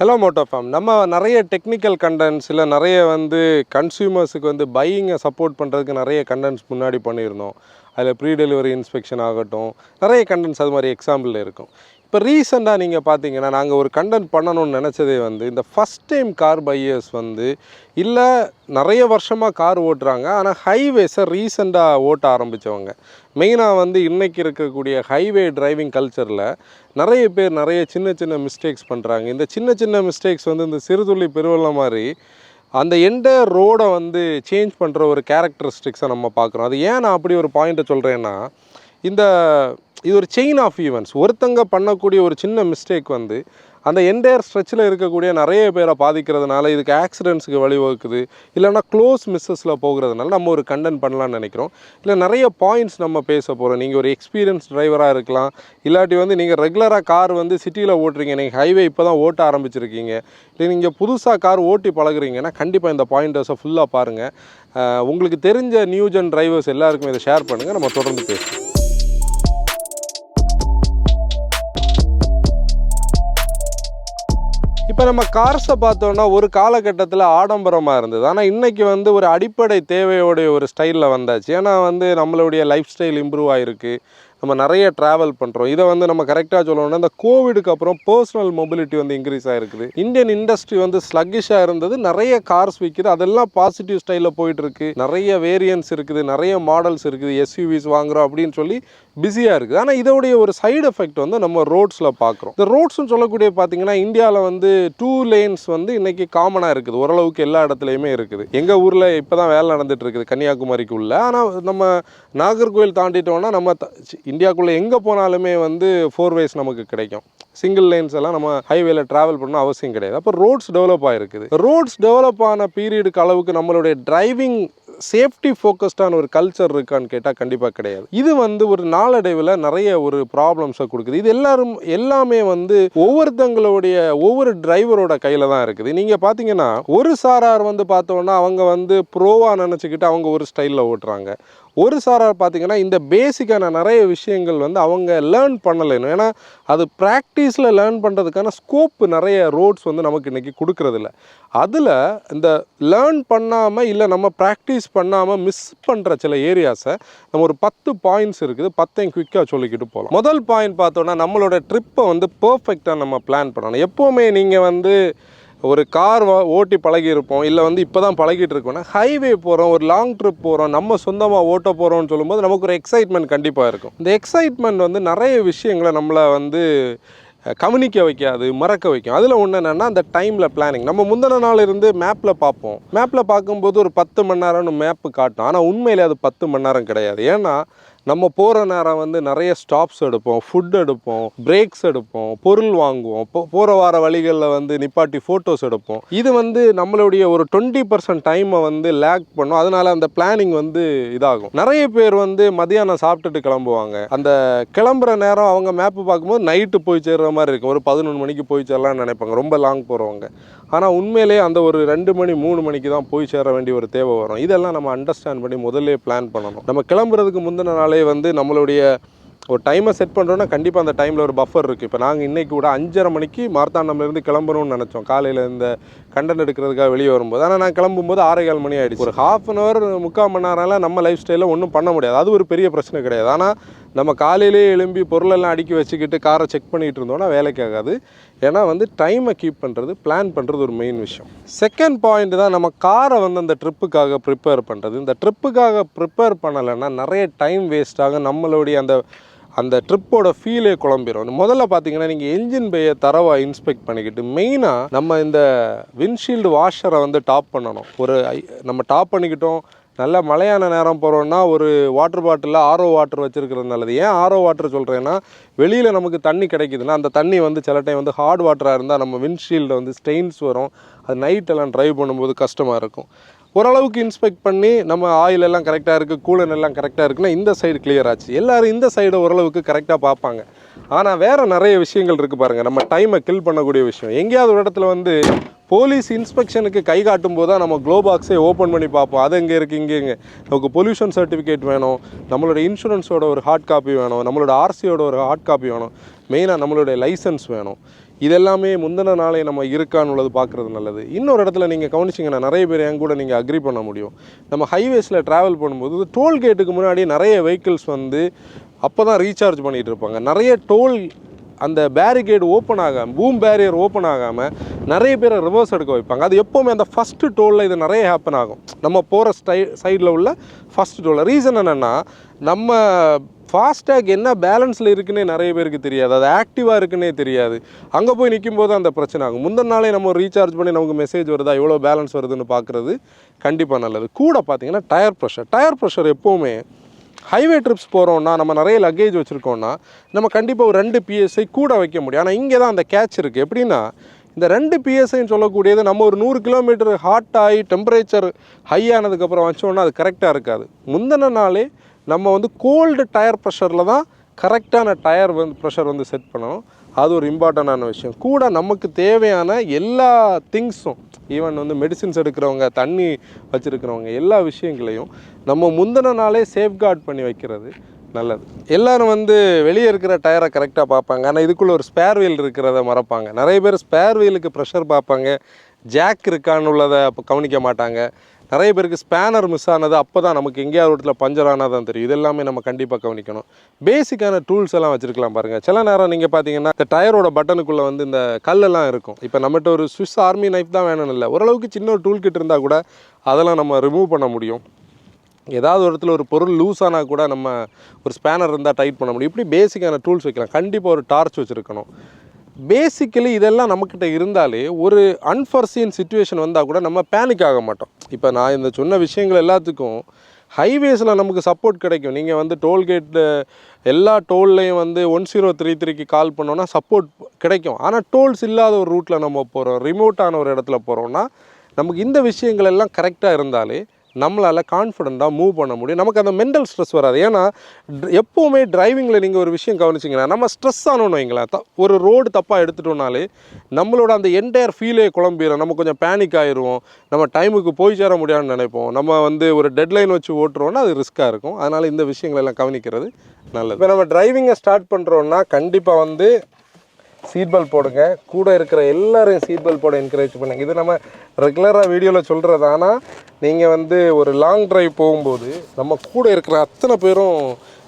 Hello மோட்டோஃபார்ம். நம்ம நிறைய technical contents இல்லை நிறைய கன்சியூமர்ஸுக்கு பையிங்கை சப்போர்ட் பண்ணுறதுக்கு நிறைய கண்டென்ட்ஸ் முன்னாடி பண்ணியிருந்தோம். அதில் ப்ரீ டெலிவரி இன்ஸ்பெக்ஷன் ஆகட்டும், நிறைய கண்டென்ட்ஸ் அது மாதிரி எக்ஸாம்பிள் இருக்கும். இப்போ ரீசெண்டாக நீங்கள் பார்த்தீங்கன்னா, நாங்கள் ஒரு கண்டென்ட் பண்ணணும்னு நினச்சதே இந்த ஃபஸ்ட் டைம் கார் பையர்ஸ் இல்லை நிறைய வருஷமாக கார் ஓட்டுறாங்க, ஆனால் ஹைவேஸை ரீசெண்டாக ஓட்ட ஆரம்பித்தவங்க. மெயினாக இன்றைக்கி இருக்கக்கூடிய ஹைவே டிரைவிங் கல்ச்சரில் நிறைய பேர் நிறைய சின்ன சின்ன மிஸ்டேக்ஸ் பண்ணுறாங்க. இந்த சின்ன சின்ன மிஸ்டேக்ஸ் இந்த சிறுதுளி பெருவெள்ளம் மாதிரி அந்த என்டையர் ரோடை சேஞ்ச் பண்ணுற ஒரு கேரக்டரிஸ்டிக்ஸை நம்ம பார்க்குறோம். அது ஏன் நான் அப்படி ஒரு பாயிண்ட்டை சொல்கிறேன்னா, இது ஒரு செயின் ஆஃப் ஈவெண்ட்ஸ். ஒருத்தங்க பண்ணக்கூடிய ஒரு சின்ன மிஸ்டேக் அந்த என்டையர் ஸ்ட்ரெச்சில் இருக்கக்கூடிய நிறைய பேரை பாதிக்கிறதுனால இதுக்கு ஆக்சிடென்ட்ஸுக்கு வழிவகுக்குது, இல்லைனா க்ளோஸ் மிஸ்ஸஸில் போகிறதுனால நம்ம ஒரு கண்டென்ட் பண்ணலான்னு நினைக்கிறோம். இல்லை நிறைய பாயிண்ட்ஸ் நம்ம பேச போகிறோம். நீங்கள் ஒரு எக்ஸ்பீரியன்ஸ் டிரைவராக இருக்கலாம், இல்லாட்டி நீங்கள் ரெகுலராக கார் சிட்டியில் ஓட்டுறீங்க, நீங்கள் ஹைவே இப்போ தான் ஓட்ட ஆரம்பிச்சிருக்கீங்க, இல்லை நீங்கள் புதுசாக கார் ஓட்டி பழகுறீங்கன்னா கண்டிப்பாக இந்த பாயிண்டர்ஸை ஃபுல்லாக பாருங்கள். உங்களுக்கு தெரிஞ்ச நியூ ஜென் டிரைவர்ஸ் எல்லாருக்குமே இதை ஷேர் பண்ணுங்கள். நம்ம தொடர்ந்து பேசுவோம். இப்போ நம்ம கார்ஸை பார்த்தோன்னா ஒரு காலகட்டத்தில் ஆடம்பரமாக இருந்தது, ஆனால் இன்றைக்கி ஒரு அடிப்படை தேவையோடைய ஒரு ஸ்டைலில் வந்தாச்சு. ஏன்னா நம்மளுடைய லைஃப் ஸ்டைல் இம்ப்ரூவ் ஆகிருக்கு, நம்ம நிறைய ட்ராவல் பண்ணுறோம். இதை நம்ம கரெக்டாக சொல்லணும்னா, இந்த கோவிடுக்கு அப்புறம் பர்சனல் மொபிலிட்டி இன்க்ரீஸ் ஆகிருக்குது. இந்தியன் இண்டஸ்ட்ரி ஸ்லக்கிஷாக இருந்தது, நிறைய கார்ஸ் விற்கிது, அதெல்லாம் பாசிட்டிவ் ஸ்டைலில் போயிட்டுருக்கு. நிறைய வேரியன்ட்ஸ் இருக்குது, நிறைய மாடல்ஸ் இருக்குது, எஸ்யூவிஸ் வாங்குகிறோம் அப்படின்னு சொல்லி பிஸியாக இருக்குது. ஆனால் இதோடைய ஒரு சைடு எஃபெக்ட் நம்ம ரோட்ஸில் பார்க்குறோம். இந்த ரோட்ஸ்னு சொல்லக்கூடிய பார்த்தீங்கன்னா, இந்தியாவில் 2 லேன்ஸ் இன்றைக்கி காமனாக இருக்குது, ஓரளவுக்கு எல்லா இடத்துலையுமே இருக்குது. எங்கள் ஊரில் இப்போ தான் வேலை நடந்துகிட்டு இருக்குது கன்னியாகுமரிக்கு உள்ள. ஆனால் நம்ம நாகர்கோவில் தாண்டிட்டோன்னா நம்ம இந்தியாவுக்குள்ளே எங்கே போனாலுமே 4 வேஸ் நமக்கு கிடைக்கும். சிங்கிள் லைன்ஸ் எல்லாம் நம்ம ஹைவேல ட்ராவல் பண்ண அவசியம் கிடையாது. அப்போ ரோட்ஸ் டெவலப் ஆகிருக்குது. ரோட்ஸ் டெவலப் ஆன பீரியடுக்கு அளவுக்கு நம்மளுடைய டிரைவிங் சேஃப்டி ஃபோக்கஸ்டான ஒரு கல்ச்சர் இருக்கான்னு கேட்டால் கண்டிப்பாக கிடையாது. இது ஒரு நாளடைவில் நிறைய ஒரு ப்ராப்ளம்ஸை கொடுக்குது. இது எல்லாமே ஒவ்வொருத்தங்களுடைய ஒவ்வொரு டிரைவரோட கையில் தான் இருக்குது. நீங்கள் பார்த்தீங்கன்னா, ஒரு சாரார் பார்த்தோன்னா அவங்க ப்ரோவாக நினச்சிக்கிட்டு அவங்க ஒரு ஸ்டைலில் ஓட்டுறாங்க. ஒரு சாரார் பார்த்தீங்கன்னா, இந்த பேசிக்கான நிறைய விஷயங்கள் அவங்க லேர்ன் பண்ணலைன்னு. ஏன்னா அது ப்ராக்டிஸில் லேர்ன் பண்ணுறதுக்கான ஸ்கோப் நிறைய ரோட்ஸ் நமக்கு இன்றைக்கி கொடுக்குறதில்ல. அதில் இந்த லேர்ன் பண்ணாமல் இல்லை நம்ம ப்ராக்டிஸ் பண்ணாமல் மிஸ் பண்ணுற சில ஏரியாஸை நம்ம ஒரு 10 பாயிண்ட்ஸ் இருக்குது, 10 குயிக்காக சொல்லிக்கிட்டு போகலாம். முதல் பாயிண்ட் பார்த்தோன்னா, நம்மளோட ட்ரிப்பை பர்ஃபெக்டாக நம்ம பிளான் பண்ணணும். எப்போவுமே நீங்கள் ஒரு கார் ஓட்டி பழகியிருப்போம், இல்லை இப்போ தான் பழகிட்டு இருக்கோன்னா, ஹைவே போகிறோம், ஒரு லாங் ட்ரிப் போகிறோம், நம்ம சொந்தமாக ஓட்ட போகிறோம்னு சொல்லும்போது நமக்கு ஒரு எக்ஸைட்மெண்ட் கண்டிப்பாக இருக்கும். இந்த எக்ஸைட்மெண்ட் நிறைய விஷயங்களை நம்மளை கம்யூனிக்க வைக்காது, மறக்க வைக்கும். அதில் ஒன்று என்னென்னா, அந்த டைமில் பிளானிங். நம்ம முந்தின நாள் இருந்து மேப்பில் பார்ப்போம், மேப்பில் பார்க்கும்போது ஒரு 10 மணி நேரம்னு மேப்பு காட்டும். ஆனால் உண்மையிலே அது 10 மணி நேரம் கிடையாது. ஏன்னா நம்ம போகிற நேரம் நிறைய ஸ்டாப்ஸ் எடுப்போம், ஃபுட் எடுப்போம், பிரேக்ஸ் எடுப்போம், பொருள் வாங்குவோம், போகிற வார வழிகளில் நிப்பாட்டி ஃபோட்டோஸ் எடுப்போம். இது நம்மளுடைய ஒரு 20% டைமை லேக் பண்ணும். அதனால் அந்த பிளானிங் இதாகும். நிறைய பேர் மதியானம் சாப்பிட்டுட்டு கிளம்புவாங்க. அந்த கிளம்புற நேரம் அவங்க மேப்பு பார்க்கும்போது நைட்டு போய் சேர்ற மாதிரி இருக்கும். ஒரு 11 மணிக்கு போய் சேரலாம்னு நினைப்பாங்க, ரொம்ப லாங் போகிறவங்க. ஆனால் உண்மையிலே அந்த ஒரு 2 மணி 3 மணிக்கு தான் போய் சேர வேண்டிய ஒரு தேவை வரும். இதெல்லாம் நம்ம அண்டர்ஸ்டாண்ட் பண்ணி முதல்ல பிளான் பண்ணணும். நம்ம கிளம்புறதுக்கு முந்தின நாளே நம்மளுடைய ஒரு டைமை செட் பண்ணுறோன்னா கண்டிப்பாக அந்த டைமில் ஒரு பஃபர் இருக்குது. இப்போ நாங்கள் இன்றைக்கி கூட 5:30 மணிக்கு மார்த்தாண்டம்லேருந்து கிளம்பணும்னு நினச்சோம், காலையில் இந்த கண்டென்ட் எடுக்கிறதுக்காக வெளியே வரும்போது. ஆனால் நான் கிளம்பும்போது 6:15 மணி ஆகிடுச்சு. ஒரு 1/2 hour 3/4 மணி நேரம்லாம் நம்ம லைஃப் ஸ்டைலில் ஒன்றும் பண்ண முடியாது. அது ஒரு பெரிய பிரச்சனை கிடையாது. ஆனால் நம்ம காலையிலேயே எழும்பி பொருளெல்லாம் அடுக்கி வச்சுக்கிட்டு காரை செக் பண்ணிகிட்டு இருந்தோன்னா வேலைக்கு ஆகாது. ஏன்னா டைமை கீப் பண்ணுறது, பிளான் பண்ணுறது ஒரு மெயின் விஷயம். செகண்ட் பாயிண்ட் தான் நம்ம காரை அந்த ட்ரிப்புக்காக ப்ரிப்பேர் பண்ணுறது. இந்த ட்ரிப்புக்காக ப்ரிப்பேர் பண்ணலைன்னா நிறைய டைம் வேஸ்ட் ஆகும், நம்மளுடைய அந்த ட்ரிப்போட ஃபீலே குழம்பிடும். முதல்ல பார்த்தீங்கன்னா, நீங்கள் என்ஜின் பேயை தரவாக இன்ஸ்பெக்ட் பண்ணிக்கிட்டு, மெயினாக நம்ம இந்த விண்ட்ஷீல்டு வாஷரை டாப் பண்ணணும். நம்ம டாப் பண்ணிக்கிட்டோம், நல்ல மழையான நேரம் போகிறோன்னா ஒரு வாட்டர் பாட்டிலில் ஆரோ வாட்டர் வச்சுருக்கிறது நல்லது. ஏன் ஆரோ வாட்டர் சொல்கிறேன்னா, வெளியில் நமக்கு தண்ணி கிடைக்குதுன்னா அந்த தண்ணி சில டைம் ஹார்ட் வாட்டராக இருந்தால் நம்ம விண்ட்ஷீல்டில் ஸ்டெயின்ஸ் வரும். அது நைட்டெல்லாம் ட்ரைவ் பண்ணும்போது கஷ்டமாக இருக்கும். ஓரளவுக்கு இன்ஸ்பெக்ட் பண்ணி நம்ம ஆயில் எல்லாம் கரெக்டாக இருக்குது, கூலன் எல்லாம் கரெக்டாக இருக்குன்னா இந்த சைடு கிளியர் ஆச்சு. எல்லோரும் இந்த சைடு ஓரளவுக்கு கரெக்டாக பார்ப்பாங்க. ஆனால் வேறு நிறைய விஷயங்கள் இருக்குது பாருங்கள், நம்ம டைமை கில் பண்ணக்கூடிய விஷயம். எங்கேயாவது ஒரு இடத்துல போலீஸ் இன்ஸ்பெக்ஷனுக்கு கை காட்டும் போது தான் நம்ம க்ளோ பாக்ஸை ஓப்பன் பண்ணி பார்ப்போம். அது எங்கே இருக்குது, இங்கே நமக்கு பொல்யூஷன் சர்டிஃபிகேட் வேணும், நம்மளோட இன்சூரன்ஸோட ஒரு ஹார்ட் காப்பி வேணும், நம்மளோட ஆர்சியோட ஒரு ஹார்ட் காப்பி வேணும், மெயினாக நம்மளுடைய லைசன்ஸ் வேணும். இதெல்லாமே முந்தின நாளே நம்ம இருக்கான்னு உள்ளது பார்க்குறது நல்லது. இன்னொரு இடத்துல நீங்கள் கவனிச்சிங்கன்னா நிறைய பேர் என் கூட நீங்கள் அக்ரி பண்ண முடியும். நம்ம ஹைவேஸில் ட்ராவல் பண்ணும்போது டோல்கேட்டுக்கு முன்னாடி நிறைய வெஹிக்கிள்ஸ் வந்து அப்போ தான் ரீசார்ஜ் பண்ணிகிட்டு இருப்பாங்க. நிறைய டோல் அந்த பேரிகேடு ஓப்பன் ஆகாமல், பூம் பேரியர் ஓப்பன் ஆகாமல் நிறைய பேரை ரிவர்ஸ் எடுக்க வைப்பாங்க. அது எப்போவுமே அந்த ஃபஸ்ட்டு டோலில் இது நிறைய ஹேப்பன் ஆகும். நம்ம போகிற சைடில் உள்ள ஃபஸ்ட்டு டோலில். ரீசன் என்னென்னா, நம்ம ஃபாஸ்டேக் என்ன பேலன்ஸில் இருக்குன்னே நிறைய பேருக்கு தெரியாது. அது ஆக்டிவாக இருக்குன்னே தெரியாது. அங்கே போய் நிற்கும் போது அந்த பிரச்சனை ஆகும். முந்தின நாளே நம்ம ரீசார்ஜ் பண்ணி நமக்கு மெசேஜ் வருதா, எவ்வளோ பேலன்ஸ் வருதுன்னு பார்க்குறது கண்டிப்பாக நல்லது. கூட பார்த்தீங்கன்னா டயர் ப்ரெஷர் எப்போவுமே ஹைவே ட்ரிப்ஸ் போகிறோன்னா, நம்ம நிறைய லக்கேஜ் வச்சுருக்கோன்னா நம்ம கண்டிப்பாக ஒரு 2 PSI கூட வைக்க முடியும். ஆனால் இங்கே தான் அந்த கேட்ச் இருக்குது. எப்படின்னா, இந்த 2 PSIன்னு சொல்லக்கூடியது நம்ம ஒரு 100 கிலோமீட்டர் ஹாட் ஆகி டெம்பரேச்சர் ஹை ஆனதுக்கப்புறம் வச்சோன்னா அது கரெக்டாக இருக்காது. முந்தின நாளே நம்ம வந்து கோல்டு டயர் ப்ரெஷரில் தான் கரெக்டான டயர் ப்ரெஷர் செட் பண்ணணும். அது ஒரு இம்பார்ட்டண்டான விஷயம். கூட நமக்கு தேவையான எல்லா திங்ஸும், ஈவன் மெடிசின்ஸ் எடுக்கிறவங்க, தண்ணி வச்சுருக்கிறவங்க, எல்லா விஷயங்களையும் நம்ம முந்தின நாளே சேஃப்கார்ட் பண்ணி வைக்கிறது நல்லது. எல்லோரும் வெளியே இருக்கிற டயரை கரெக்டாக பார்ப்பாங்க. ஆனால் இதுக்குள்ளே ஒரு ஸ்பேர் வீல் இருக்கிறத மறப்பாங்க. நிறைய பேர் ஸ்பேர் வீலுக்கு ப்ரெஷர் பார்ப்பாங்க, ஜாக் இருக்கான்னு உள்ளதை அப்போ கவனிக்க மாட்டாங்க. நிறைய பேருக்கு ஸ்பேனர் மிஸ் ஆனது அப்போ தான் நமக்கு எங்கேயாவது இடத்துல பஞ்சர் ஆனால் தான் தெரியும். இதெல்லாமே நம்ம கண்டிப்பாக கவனிக்கணும். பேசிக்கான டூல்ஸ் எல்லாம் வச்சுருக்கலாம் பாருங்கள். சில நேரம் நீங்கள் பார்த்தீங்கன்னா இந்த டயரோட பட்டனுக்குள்ளே இந்த கல்லெல்லாம் இருக்கும். இப்போ நம்மகிட்ட ஒரு ஸ்விஸ் ஆர்மி நைஃப் தான் வேணும்னு இல்லை, ஓரளவுக்கு சின்ன ஒரு டூல் கிட் இருந்தால் கூட அதெல்லாம் நம்ம ரிமூவ் பண்ண முடியும். ஏதாவது ஒரு இடத்துல ஒரு பொருள் லூஸ் ஆனால் கூட நம்ம ஒரு ஸ்பேனர் இருந்தால் டைட் பண்ண முடியும். இப்படி பேசிக்கான டூல்ஸ் வைக்கலாம். கண்டிப்பாக ஒரு டார்ச் வச்சுருக்கணும். பேசிக்கலி இதெல்லாம் நம்மக்கிட்ட இருந்தாலே ஒரு அன்ஃபர்சீன் சிச்சுவேஷன் வந்தால் கூட நம்ம பேனிக் ஆக மாட்டோம். இப்போ நான் இந்த சொன்ன விஷயங்கள் எல்லாத்துக்கும் ஹைவேஸில் நமக்கு சப்போர்ட் கிடைக்கும். நீங்கள் டோல்கேட்டு எல்லா டோல்லையும் 1033க்கு கால் பண்ணோன்னா சப்போர்ட் கிடைக்கும். ஆனால் டோல்ஸ் இல்லாத ஒரு ரூட்டில் நம்ம போகிறோம், ரிமோட்டான ஒரு இடத்துல போகிறோன்னா நமக்கு இந்த விஷயங்கள் எல்லாம் கரெக்டாக இருந்தாலே நம்மளால் கான்ஃபிடெண்ட்டாக மூவ் பண்ண முடியும். நமக்கு அந்த மென்டல் ஸ்ட்ரெஸ் வராது. ஏன்னா எப்போவுமே டிரைவிங்கில் நீங்கள் ஒரு விஷயம் கவனிச்சிங்கன்னா, நம்ம ஸ்ட்ரெஸ் ஆனோன்னு வைங்களேன், ஒரு ரோடு தப்பாக எடுத்துட்டோம்னாலே நம்மளோட அந்த என்டையர் ஃபீலே குழம்பிடும். நம்ம கொஞ்சம் பேனிக் ஆயிடுவோம், நம்ம டைமுக்கு போய் சேர முடியாதுன்னு நினைப்போம். நம்ம ஒரு டெட்லைன் வச்சு ஓட்டுறோன்னா அது ரிஸ்க்காக இருக்கும். அதனால் இந்த விஷயங்களெல்லாம் கவனிக்கிறது நல்லது. இப்போ நம்ம டிரைவிங்கை ஸ்டார்ட் பண்ணுறோன்னா கண்டிப்பாக சீட் பெல்ட் போடுங்க. கூட இருக்கிற எல்லாரையும் சீட் பெல்ட் போட என்கரேஜ் பண்ணுங்க. இது நம்ம ரெகுலராக வீடியோவில் சொல்கிறது. ஆனால் நீங்கள் ஒரு லாங் ட்ரைவ் போகும்போது நம்ம கூட இருக்கிற அத்தனை பேரும்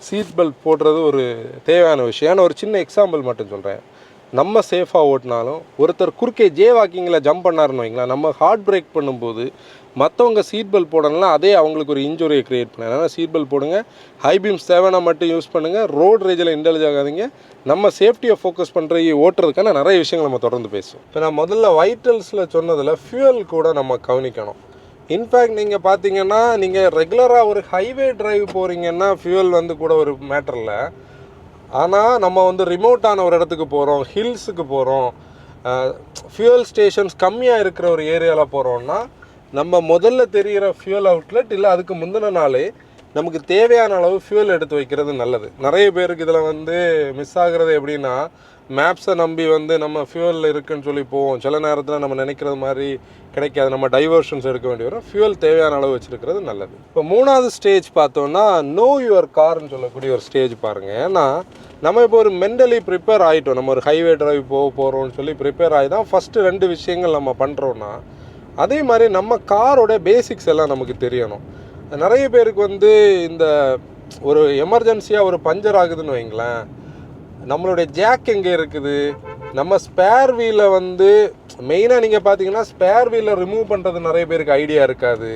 சீட் பெல்ட் போடுறது ஒரு தேவையான விஷயம். ஆனால் ஒரு சின்ன எக்ஸாம்பிள் மட்டும் சொல்கிறேன். நம்ம சேஃபாக ஓட்டினாலும் ஒருத்தர் குறுக்கே வாக்கிங்கில் ஜம்ப் பண்ணாருன்னு வைங்களா, நம்ம ஹார்ட் பிரேக் பண்ணும்போது மற்றவங்க சீட் பெல்ட் போடணும்னா அதே அவங்களுக்கு ஒரு இன்ஜுரியை க்ரியேட் பண்ணாங்க. அதனால் சீட் பெல்ட் போடுங்க. ஹை பீம்ஸ் தேவைன்னா மட்டும் யூஸ் பண்ணுங்கள். ரோடு ரேஜில் இன்டெலிஜ் ஆகாதீங்க. நம்ம சேஃப்டியை ஃபோக்கஸ் ஓட்டுறதுக்கான நிறைய விஷயங்கள் நம்ம தொடர்ந்து பேசுவோம். இப்போ நான் முதல்ல வைட்டல்ஸில் சொன்னதில் ஃபியூயல் கூட நம்ம கவனிக்கணும். இன்ஃபேக்ட் நீங்கள் பார்த்தீங்கன்னா, நீங்கள் ரெகுலராக ஒரு ஹைவே டிரைவ் போகிறீங்கன்னா ஃபியூயல் கூட ஒரு மேட்டர் இல்லை. ஆனால் நம்ம ரிமோட்டான ஒரு இடத்துக்கு போகிறோம், ஹில்ஸுக்கு போகிறோம், ஃபியூயல் ஸ்டேஷன்ஸ் கம்மியாக இருக்கிற ஒரு ஏரியாவில் போகிறோன்னா நம்ம முதல்ல தெரிகிற ஃபியூயல் அவுட்லெட் இல்லை அதுக்கு முந்தின நாளே நமக்கு தேவையான அளவு ஃபியூயல் எடுத்து வைக்கிறது நல்லது. நிறைய பேருக்கு இதில் மிஸ் ஆகிறது எப்படின்னா, மேப்ஸை நம்பி நம்ம ஃபியூயல் இருக்குன்னு சொல்லி போவோம். சில நேரத்தில் நம்ம நினைக்கிறது மாதிரி கிடைக்காது. நம்ம டைவர்ஷன்ஸ் எடுக்க வேண்டி வரும். ஃபியூயல் தேவையான அளவு வச்சுருக்கிறது நல்லது. இப்போ 3வது ஸ்டேஜ் பார்த்தோன்னா நோ யுவர் கார்னு சொல்லக்கூடிய ஒரு ஸ்டேஜ் பாருங்கள். ஏன்னா நம்ம இப்போ ஒரு மென்டலி ப்ரிப்பேர் ஆகிட்டோம். நம்ம ஒரு ஹைவே டிரைவ் போகிறோம்னு சொல்லி ப்ரிப்பேர் ஆகி தான் ஃபஸ்ட்டு 2 விஷயங்கள் நம்ம பண்ணுறோன்னா, அதே மாதிரி நம்ம காரோட பேசிக்ஸ் எல்லாம் நமக்கு தெரியணும். நிறைய பேருக்கு இந்த ஒரு எமர்ஜென்சியாக ஒரு பஞ்சர் ஆகுதுன்னு வைங்களேன், நம்மளுடைய ஜாக் எங்கே இருக்குது, நம்ம ஸ்பேர் வீலை மெயினாக நீங்கள் பார்த்தீங்கன்னா ஸ்பேர் வீலை ரிமூவ் பண்ணுறது நிறைய பேருக்கு ஐடியா இருக்காது.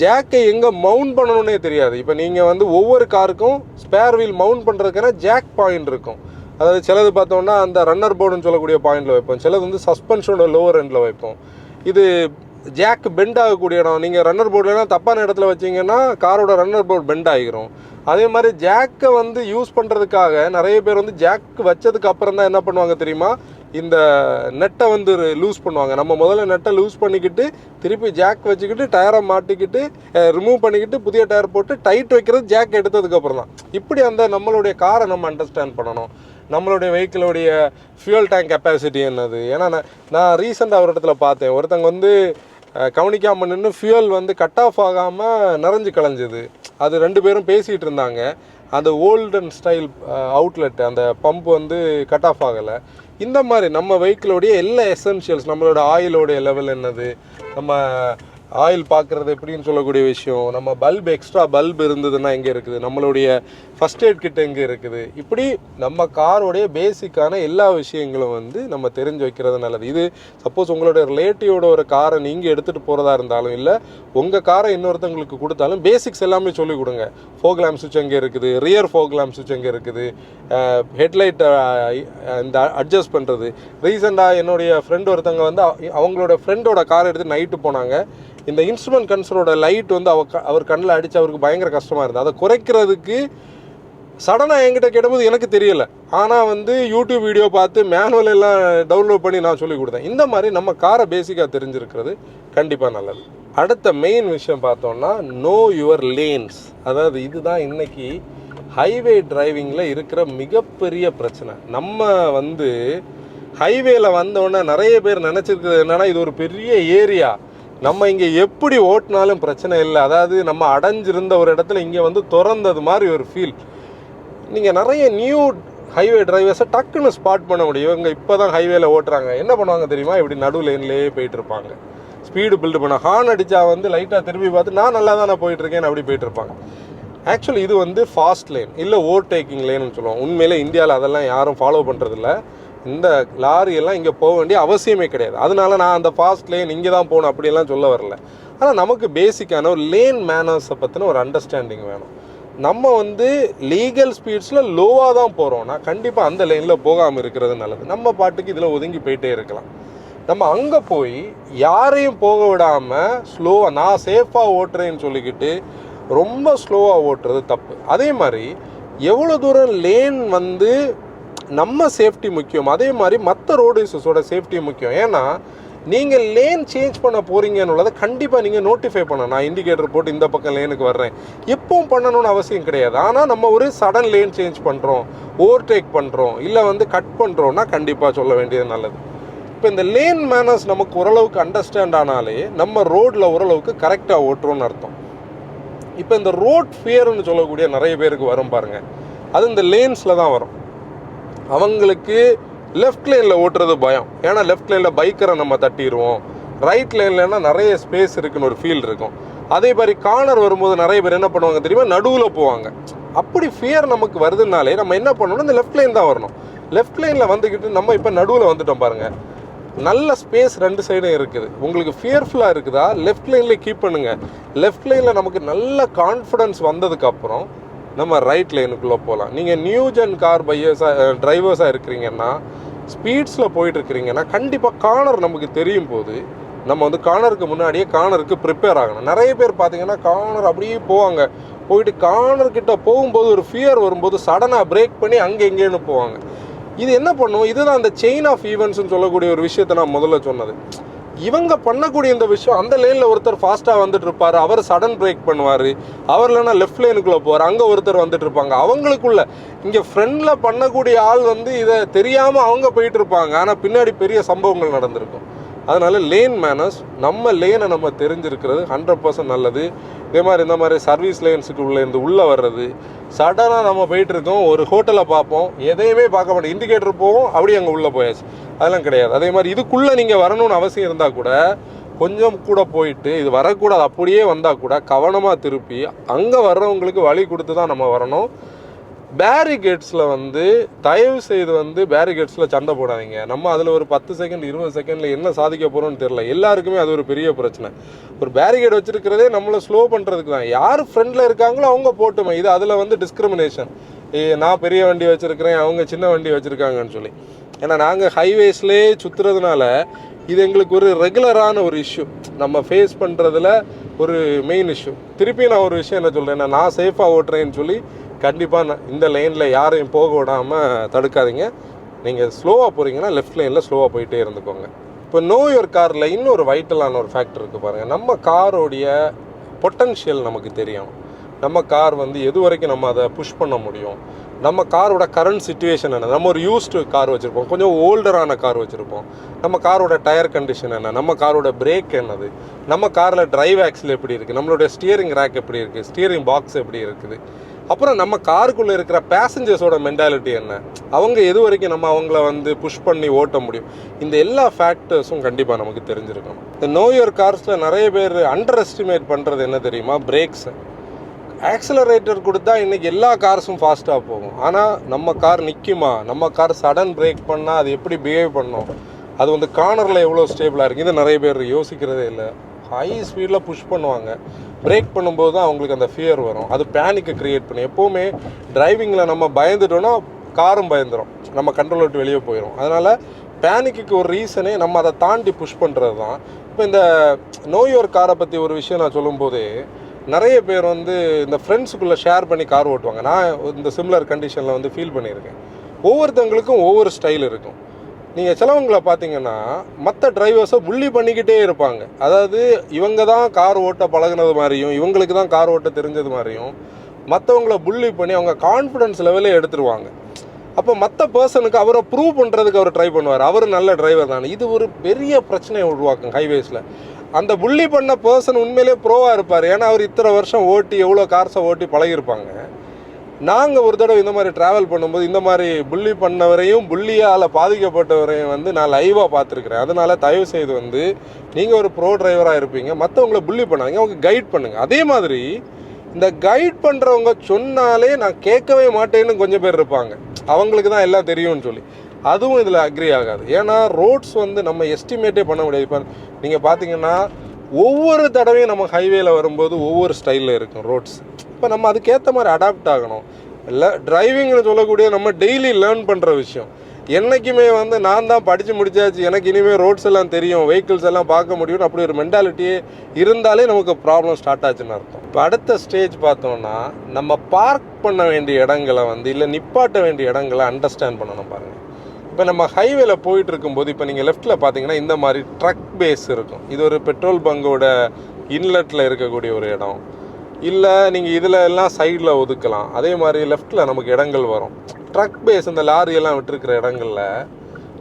ஜாக்கை எங்கே மவுண்ட் பண்ணணுன்னே தெரியாது. இப்போ நீங்கள் ஒவ்வொரு காருக்கும் ஸ்பேர் வீல் மவுண்ட் பண்ணுறதுக்கான ஜாக் பாயிண்ட் இருக்கும். அதாவது சிலது பார்த்தோன்னா அந்த ரன்னர் போர்டுன்னு சொல்லக்கூடிய பாயிண்டில் வைப்போம், சிலது சஸ்பென்ஷனோட லோவர் எண்டில் வைப்போம். இது ஜாக் பெண்ட் ஆகக்கூடிய இடம். நீங்கள் ரன்னர் போர்டுலாம் தப்பான இடத்துல வச்சிங்கன்னா காரோட ரன்னர் போர்டு பெண்ட் ஆகிரும். அதே மாதிரி ஜாக்கை யூஸ் பண்ணுறதுக்காக நிறைய பேர் ஜாக் வச்சதுக்கு அப்புறம் தான் என்ன பண்ணுவாங்க தெரியுமா, இந்த நெட்டை லூஸ் பண்ணுவாங்க. நம்ம முதல்ல நெட்டை லூஸ் பண்ணிக்கிட்டு திருப்பி ஜாக் வச்சுக்கிட்டு டயரை மாட்டிக்கிட்டு ரிமூவ் பண்ணிக்கிட்டு புதிய டயர் போட்டு டைட் வைக்கிறது ஜாக் எடுத்ததுக்கப்புறம் தான். இப்படி நம்மளுடைய காரை நம்ம அண்டர்ஸ்டாண்ட் பண்ணணும். நம்மளுடைய வெஹிக்கிளோடைய ஃபியூயல் டேங்க் கெப்பாசிட்டி என்னது. ஏன்னா நான் ரீசெண்டாக ஒரு இடத்துல பார்த்தேன், ஒருத்தங்க கவனிக்காமல் நின்று ஃபியூயல் கட் ஆஃப் ஆகாமல் நிறைஞ்சு கலைஞ்சிது. அது 2 பேரும் பேசிகிட்டு இருந்தாங்க. அந்த ஓல்டன் ஸ்டைல் அவுட்லெட் அந்த பம்ப் கட் ஆஃப் ஆகலை. இந்த மாதிரி நம்ம வெஹிக்கிளோடைய எல்லா எசென்ஷியல்ஸ், நம்மளோட ஆயிலோடைய லெவல் என்னது, நம்ம ஆயில் பார்க்குறது எப்படின்னு சொல்லக்கூடிய விஷயம், நம்ம பல்ப் எக்ஸ்ட்ரா பல்ப் இருந்ததுன்னா எங்கே இருக்குது, நம்மளுடைய ஃபஸ்ட் எய்ட் கிட் எங்கே இருக்குது, இப்படி நம்ம காரோடைய பேசிக்கான எல்லா விஷயங்களும் வந்து நம்ம தெரிஞ்சு வைக்கிறது நல்லது. இது சப்போஸ் உங்களோட ரிலேட்டிவோட ஒரு காரை நீங்கள் எடுத்துகிட்டு போகிறதா இருந்தாலும், இல்லை உங்கள் காரை இன்னொருத்தவங்களுக்கு கொடுத்தாலும் பேசிக்ஸ் எல்லாமே சொல்லிக் கொடுங்க. ஃபோக் லேம்ப் சுவிட்ச் எங்கே இருக்குது, ரியர் ஃபோக் லேம்ப் சுவிட்ச் எங்கே இருக்குது, ஹெட்லைட்டை இந்த அட்ஜஸ்ட் பண்ணுறது. ரீசெண்டாக என்னுடைய ஃப்ரெண்ட் ஒருத்தவங்க வந்து அவங்களோட ஃப்ரெண்டோட காரை எடுத்து நைட்டு போனாங்க. இந்த இன்ஸ்ட்ருமெண்ட் கன்சோலோட லைட் வந்து அவர் கண்ணில் அடித்து அவருக்கு பயங்கர கஷ்டமாக இருந்தது. அதை குறைக்கிறதுக்கு சடனாக என்கிட்ட கேட்டபோது எனக்கு தெரியலை, ஆனால் வந்து யூடியூப் வீடியோ பார்த்து மேனுவல் எல்லாம் டவுன்லோட் பண்ணி நான் சொல்லி கொடுத்தேன். இந்த மாதிரி நம்ம காரை பேசிக்காக தெரிஞ்சிருக்கிறது கண்டிப்பாக நல்லது. அடுத்த மெயின் விஷயம் பார்த்தோம்னா நோ யுவர் லேன்ஸ். அதாவது இதுதான் இன்றைக்கி ஹைவே டிரைவிங்கில் இருக்கிற மிகப்பெரிய பிரச்சனை. நம்ம வந்து ஹைவேல வந்தோடனே நிறைய பேர் நினச்சிருக்கிறது என்னென்னா இது ஒரு பெரிய ஏரியா, நம்ம இங்கே எப்படி ஓட்டினாலும் பிரச்சனை இல்லை. அதாவது நம்ம அடைஞ்சிருந்த ஒரு இடத்துல இங்கே வந்து திறந்தது மாதிரி ஒரு ஃபீல். நீங்கள் நிறைய நியூ ஹைவே டிரைவர்ஸை டக்குன்னு ஸ்பாட் பண்ண முடியும். இவங்க இப்போ தான் ஹைவேல ஓட்டுறாங்க. என்ன பண்ணுவாங்க தெரியுமா, இப்படி நடு லேன்லேயே போயிட்டு இருப்பாங்க. ஸ்பீடு பில்டு பண்ண ஹார்ன் அடித்தா வந்து லைட்டாக திரும்பி பார்த்து நான் நல்லா தான் நான் போயிட்டுருக்கேன்னு அப்படி போயிட்டு இருப்பாங்க. ஆக்சுவலி இது வந்து ஃபாஸ்ட் லேன், இல்லை ஓவர்டேக்கிங் லேன்னு சொல்லுவோம். உண்மையிலே இந்தியாவில் அதெல்லாம் யாரும் ஃபாலோ பண்ணுறதில்ல. இந்த லாரியெல்லாம் இங்கே போக வேண்டிய அவசியமே கிடையாது. அதனால நான் அந்த ஃபாஸ்ட் லேன் இங்கே தான் போகணும் அப்படியெல்லாம் சொல்ல வரல. ஆனால் நமக்கு பேசிக்கான ஒரு லேன் மேனர்ஸை பற்றின ஒரு அண்டர்ஸ்டாண்டிங் வேணும். நம்ம வந்து லீகல் ஸ்பீட்ஸில் லோவாக தான் போகிறோம்னா கண்டிப்பாக அந்த லைனில் போகாமல் இருக்கிறது நல்லது. நம்ம பாட்டுக்கு இதில் ஒதுங்கி போயிட்டே இருக்கலாம். நம்ம அங்கே போய் யாரையும் போக விடாமல் ஸ்லோவாக நான் சேஃபாக ஓட்டுறேன்னு சொல்லிக்கிட்டு ரொம்ப ஸ்லோவாக ஓட்டுறது தப்பு. அதே மாதிரி எவ்வளோ தூரம் லேன் வந்து நம்ம சேஃப்டி முக்கியம், அதே மாதிரி மற்ற ரோடு யூசர்ஸோட சேஃப்டி முக்கியம். ஏன்னா நீங்கள் லேன் சேஞ்ச் பண்ண போகிறீங்கன்னு கண்டிப்பாக நீங்கள் நோட்டிஃபை பண்ணணும். நான் இண்டிகேட்டர் போட்டு இந்த பக்கம் லேனுக்கு வர்றேன் எப்பவும் பண்ணணும்னு அவசியம் கிடையாது. ஆனால் நம்ம ஒரு சடன் லேன் சேஞ்ச் பண்ணுறோம், ஓவர்டேக் பண்ணுறோம், இல்லை வந்து கட் பண்ணுறோன்னா கண்டிப்பாக சொல்ல வேண்டியது நல்லது. இப்போ இந்த லேன் மேனர்ஸ் நமக்கு ஓரளவுக்கு அண்டர்ஸ்டாண்ட் ஆனாலே நம்ம ரோட்டில் ஓரளவுக்கு கரெக்டாக ஓட்டுறோன்னு அர்த்தம். இப்போ இந்த ரோட் ஃபியர்னு சொல்லக்கூடிய நிறைய பேருக்கு வரும் பாருங்கள், அது இந்த லேன்ஸில் தான் வரும். அவங்களுக்கு லெஃப்ட் லைனில் ஓட்டுறது பயம். ஏன்னா லெஃப்ட் லைனில் பைக்கரை நம்ம தட்டிடுவோம், ரைட் லைன்லன்னா நிறைய ஸ்பேஸ் இருக்குன்னு ஒரு ஃபீல் இருக்கும். அதே மாதிரி கார்னர் வரும்போது நிறைய பேர் என்ன பண்ணுவாங்க தெரியுமா, நடுவில் போவாங்க. அப்படி ஃபியர் நமக்கு வருதுனாலே நம்ம என்ன பண்ணணும், இந்த லெஃப்ட் லைன் தான் வரணும். லெஃப்ட் லைனில் வந்துக்கிட்டு நம்ம இப்போ நடுவில் வந்துட்டோம் பாருங்கள், நல்ல ஸ்பேஸ் ரெண்டு சைடும் இருக்குது. உங்களுக்கு ஃபியர்ஃபுல்லாக இருக்குதா, லெஃப்ட் லைனில் கீப் பண்ணுங்கள். லெஃப்ட் லைனில் நமக்கு நல்ல கான்ஃபிடன்ஸ் வந்ததுக்கப்புறம் நம்ம ரைட் லைனுக்குள்ளே போகலாம். நீங்கள் நியூ ஜென் கார் டிரைவர்ஸாக இருக்கிறீங்கன்னா, ஸ்பீட்ஸில் போயிட்டுருக்கிறீங்கன்னா கண்டிப்பாக கார்னர் நமக்கு தெரியும் போது நம்ம வந்து கார்னருக்கு முன்னாடியே கார்னருக்கு ப்ரிப்பேர் ஆகணும். நிறைய பேர் பார்த்தீங்கன்னா கார்னர் அப்படியே போவாங்க, போயிட்டு கார்னர்கிட்ட போகும்போது ஒரு ஃபியர் வரும்போது சடனாக பிரேக் பண்ணி அங்கே எங்கேன்னு போவாங்க. இது என்ன பண்ணும், இதுதான் அந்த செயின் ஆஃப் ஈவெண்ட்ஸ்னு சொல்லக்கூடிய ஒரு விஷயத்தை நான் முதல்ல சொன்னது. இவங்க பண்ணக்கூடிய இந்த விஷயம், அந்த லைனில் ஒருத்தர் ஃபாஸ்ட்டாக வந்துட்டு இருப்பார், அவர் சடன் பிரேக் பண்ணுவார், அவர் இல்லைனா லெஃப்ட் லைனுக்குள்ளே போவார், அங்கே ஒருத்தர் வந்துட்டு இருப்பாங்க. அவங்களுக்குள்ள இங்கே ஃப்ரெண்டில் பண்ணக்கூடிய ஆள் வந்து இதை தெரியாமல் அவங்க போயிட்டு இருப்பாங்க, ஆனால் பின்னாடி பெரிய சம்பவங்கள் நடந்திருக்கும். அதனால் லேன் மேனர்ஸ், நம்ம லேனை நம்ம தெரிஞ்சிருக்கிறது 100% நல்லது. இதே மாதிரி இந்த மாதிரி சர்வீஸ் லைன்ஸுக்கு உள்ளே வர்றது, சடனாக நம்ம போயிட்டுருக்கோம், ஒரு ஹோட்டலை பார்ப்போம், எதையுமே பார்க்க மாட்டோம், இண்டிகேட்டர் போவோம், அப்படியே அங்கே உள்ளே போயாச்சு, அதெல்லாம் கிடையாது. அதே மாதிரி இதுக்குள்ளே நீங்கள் வரணும்னு அவசியம் இருந்தால் கூட கொஞ்சம் கூட போயிட்டு இது வரக்கூடாது, அப்படியே வந்தால் கூட கவனமாக திருப்பி அங்கே வர்றவங்களுக்கு வழி கொடுத்து தான் நம்ம வரணும். பேரிகேட்ஸில் வந்து தயவு செய்து வந்து பேரிகேட்ஸில் சண்டை போடாதீங்க. நம்ம அதில் ஒரு 10 செகண்ட் 20 செகண்டில் என்ன சாதிக்க போகிறோன்னு தெரில. எல்லாருக்குமே அது ஒரு பெரிய பிரச்சனை. ஒரு பேரிகேட் வச்சுருக்கிறதே நம்மளை ஸ்லோ பண்ணுறதுக்கு தான். யார் ஃப்ரெண்டில் இருக்காங்களோ அவங்க போட்டுமே. இது அதில் வந்து டிஸ்கிரிமினேஷன், நான் பெரிய வண்டி வச்சுருக்கிறேன், அவங்க சின்ன வண்டி வச்சுருக்காங்கன்னு சொல்லி. ஏன்னா நாங்கள் ஹைவேஸ்லேயே சுற்றுறதுனால இது எங்களுக்கு ஒரு ரெகுலரான ஒரு இஷ்யூ, நம்ம ஃபேஸ் பண்ணுறதுல ஒரு மெயின் இஷ்யூ. திருப்பி நான் ஒரு விஷயம் என்ன சொல்கிறேன், நான் சேஃபாக ஓட்டுறேன்னு சொல்லி கண்டிப்பாக இந்த லைனில் யாரையும் போக விடாமல் தடுக்காதீங்க. நீங்கள் ஸ்லோவாக போகிறீங்கன்னா லெஃப்ட் லைனில் ஸ்லோவாக போயிட்டே இருந்துக்கோங்க. இப்போ நோ யுவர் காரில் இன்னொரு வைட்டலான ஒரு ஃபேக்டர் இருக்குது பாருங்கள். நம்ம காரோடைய பொட்டன்ஷியல் நமக்கு தெரியும். நம்ம கார் வந்து எது வரைக்கும் நம்ம அதை புஷ் பண்ண முடியும், நம்ம காரோட கரண்ட் சிச்சுவேஷன் என்ன. நம்ம ஒரு யூஸ்டு கார் வச்சுருப்போம், கொஞ்சம் ஓல்டரான கார் வச்சுருப்போம், நம்ம காரோட டயர் கண்டிஷன் என்ன, நம்ம காரோட பிரேக் என்னது, நம்ம காரில் டிரைவ் ஆக்சில் எப்படி இருக்குது, நம்மளுடைய ஸ்டியரிங் ரேக் எப்படி இருக்குது, ஸ்டியரிங் பாக்ஸ் எப்படி இருக்குது, அப்புறம் நம்ம காருக்குள்ளே இருக்கிற பேசஞ்சர்ஸோட மென்டாலிட்டி என்ன, அவங்க எது வரைக்கும் நம்ம அவங்கள வந்து புஷ் பண்ணி ஓட்ட முடியும், இந்த எல்லா ஃபேக்டர்ஸும் கண்டிப்பாக நமக்கு தெரிஞ்சிருக்கணும். இந்த நோ யுவர் கார்ஸில் நிறைய பேர் அண்டர் எஸ்டிமேட் பண்ணுறது என்ன தெரியுமா, பிரேக்ஸு. ஆக்சலரேட்டர் கொடுத்தா இன்றைக்கி எல்லா கார்ஸும் ஃபாஸ்ட்டாக போகும். ஆனால் நம்ம கார் நிற்குமா, நம்ம கார் சடன் பிரேக் பண்ணால் அது எப்படி பிஹேவ் பண்ணும், அது வந்து கார்னரில் எவ்வளோ ஸ்டேபிளாக இருக்குது, இது நிறைய பேர் யோசிக்கிறதே இல்லை. ஹை ஸ்பீடில் புஷ் பண்ணுவாங்க, பிரேக் பண்ணும்போது தான் அவங்களுக்கு அந்த ஃபியர் வரும், அது பேனிக்கை க்ரியேட் பண்ணி. எப்போவுமே டிரைவிங்கில் நம்ம பயந்துட்டோன்னா காரும் பயந்துடும், நம்ம கண்ட்ரோல் விட்டு வெளியே போயிடும். அதனால் பேனிக்கு ஒரு ரீசனே நம்ம அதை தாண்டி புஷ் பண்ணுறது தான். இப்போ இந்த நோ யுவர் காரை பற்றி ஒரு விஷயம் நான் சொல்லும்போதே நிறைய பேர் வந்து இந்த ஃப்ரெண்ட்ஸுக்குள்ளே ஷேர் பண்ணி கார் ஓட்டுவாங்க. நான் இந்த சிமிலர் கண்டிஷனில் வந்து ஃபீல் பண்ணியிருக்கேன். ஒவ்வொருத்தவங்களுக்கும் ஒவ்வொரு ஸ்டைல் இருக்கும். நீங்கள் சிலவங்களை பார்த்தீங்கன்னா மற்ற டிரைவர்ஸை புள்ளி பண்ணிக்கிட்டே இருப்பாங்க. அதாவது இவங்க தான் கார் ஓட்ட பழகுனது மாதிரியும், இவங்களுக்கு தான் கார் ஓட்ட தெரிஞ்சது மாதிரியும் மற்றவங்கள புள்ளி பண்ணி அவங்க கான்ஃபிடன்ஸ் லெவலே எடுத்துருவாங்க. அப்போ மற்ற பர்சனுக்கு அவரை ப்ரூவ் பண்ணுறதுக்கு அவர் ட்ரை பண்ணுவார், அவர் நல்ல டிரைவர் தானே. இது ஒரு பெரிய பிரச்சனையை உருவாக்கும் ஹைவேஸில். அந்த புள்ளி பண்ண பர்சன் உண்மையிலே ப்ரோவாக இருப்பார், ஏன்னா அவர் இத்தனை வருஷம் ஓட்டி எவ்வளோ கார்ஸை ஓட்டி பழகிருப்பாங்க. நாங்கள் ஒரு தடவை இந்த மாதிரி ட்ராவல் பண்ணும்போது இந்த மாதிரி புள்ளி பண்ணவரையும் புள்ளியால் பாதிக்கப்பட்டவரையும் வந்து நான் லைவாக பார்த்துருக்குறேன். அதனால் தயவு செய்து வந்து நீங்கள் ஒரு ப்ரோ டிரைவராக இருப்பீங்க, மற்றவங்கள புள்ளி பண்ணாதீங்க, அவங்க கைட் பண்ணுங்கள். அதே மாதிரி இந்த கைட் பண்ணுறவங்க சொன்னாலே நான் கேட்கவே மாட்டேன்னு கொஞ்சம் பேர் இருப்பாங்க, அவங்களுக்கு தான் எல்லாம் தெரியும்னு சொல்லி. அதுவும் இதில் அக்ரி ஆகாது. ஏன்னா ரோட்ஸ் வந்து நம்ம எஸ்டிமேட்டே பண்ண முடியாது. இப்போ நீங்கள் பார்த்தீங்கன்னா ஒவ்வொரு தடவையும் நம்ம ஹைவேல வரும்போது ஒவ்வொரு ஸ்டைலில் இருக்கும் ரோட்ஸ். இப்போ நம்ம அதுக்கேற்ற மாதிரி அடாப்ட் ஆகணும். இல்லை டிரைவிங்னு சொல்லக்கூடிய நம்ம டெய்லி லேர்ன் பண்ணுற விஷயம். என்றைக்குமே வந்து நான் தான் படித்து முடிச்சாச்சு, எனக்கு இனிமேல் ரோட்ஸ் எல்லாம் தெரியும், வெஹிக்கிள்ஸ் எல்லாம் பார்க்க முடியும்னு அப்படி ஒரு மென்டாலிட்டியே இருந்தாலே நமக்கு ப்ராப்ளம் ஸ்டார்ட் ஆச்சுன்னு அர்த்தம். இப்போ அடுத்த ஸ்டேஜ் பார்த்தோம்னா நம்ம பார்க் பண்ண வேண்டிய இடங்களை வந்து இல்லை நிப்பாட்ட வேண்டிய இடங்களை அண்டர்ஸ்டாண்ட் பண்ணணும். பாருங்கள், இப்போ நம்ம ஹைவேல போயிட்டு இருக்கும்போது இப்போ நீங்கள் லெஃப்ட்டில் பார்த்தீங்கன்னா இந்த மாதிரி ட்ரக் பேஸ் இருக்கும். இது ஒரு பெட்ரோல் பங்கோட இன்லெட்டில் இருக்கக்கூடிய ஒரு இடம். இல்லை நீங்கள் இதில் எல்லாம் சைடில் ஒதுக்கலாம். அதே மாதிரி லெஃப்ட்டில் நமக்கு இடங்கள் வரும். ட்ரக் பேஸ் இந்த லாரியெல்லாம் விட்டுருக்கிற இடங்களில்